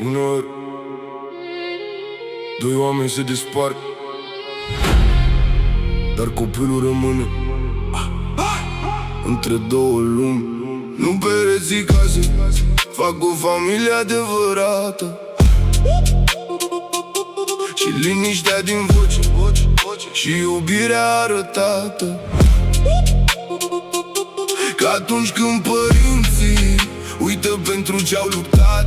Uneori doi oameni se despart, dar copilul rămâne între două lumi. Nu pereții case, fac o familie adevărată și liniștea din voce și iubirea arătată. Că atunci când părinții uită pentru ce-au luptat,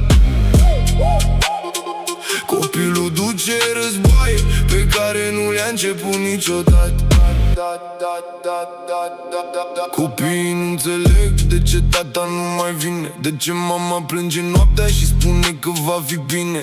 copilul duce războaie pe care nu le-a început niciodată. Copiii nu înțeleg de ce tata nu mai vine, de ce mama plânge noaptea și spune că va fi bine.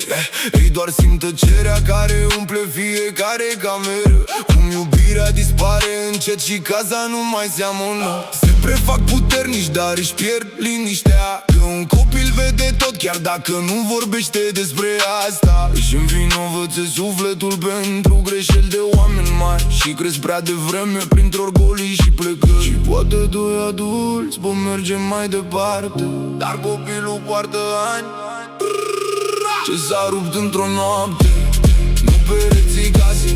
Ei doar simt tăcerea care umple fiecare cameră, cum iubirea dispare încet și casa nu mai seamănă. Se prefac puternici, dar își pierd liniștea, că un copil vede tot, chiar dacă nu vorbește despre asta. Își învinovățe sufletul pentru greșeli de oameni mari și cresc prea devreme printre orgolii și plecări. Și poate doi adulți pot merge mai departe, dar copilul poartă ani ce s-a rupt într-o noapte. Nu pereții case,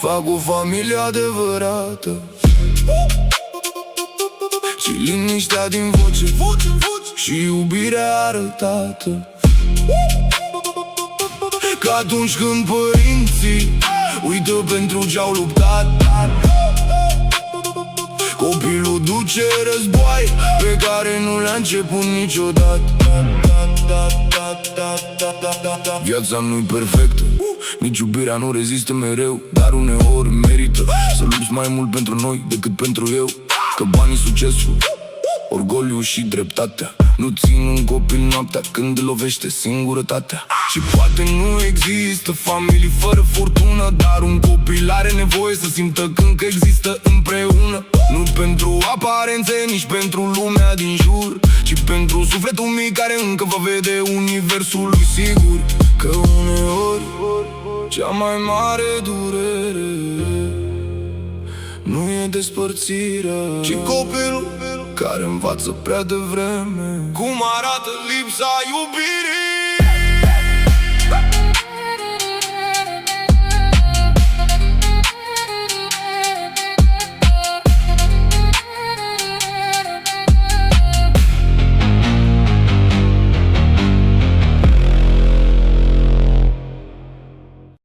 fac o familie adevărată și liniștea din voce și iubirea arătată. Că atunci când părinții uită pentru ce-au luptat, copilul duce războaie pe care nu le-a început niciodată. Viața nu-i perfectă, nici iubirea nu rezistă mereu, dar uneori merită să lupți mai mult pentru noi decât pentru eu. Că banii, succesul, orgoliu și dreptatea nu țin un copil noaptea când îl lovește singurătatea. Și poate nu există familii fără furtună, dar un copil are nevoie să simtă când că există împreună. Nu pentru aparențe, nici pentru lumea din jur, ci pentru sufletul mic care încă va vede universul lui sigur. Că uneori cea mai mare durere nu e despărțirea, ci copilul care învață prea devreme cum arată lipsa iubirii.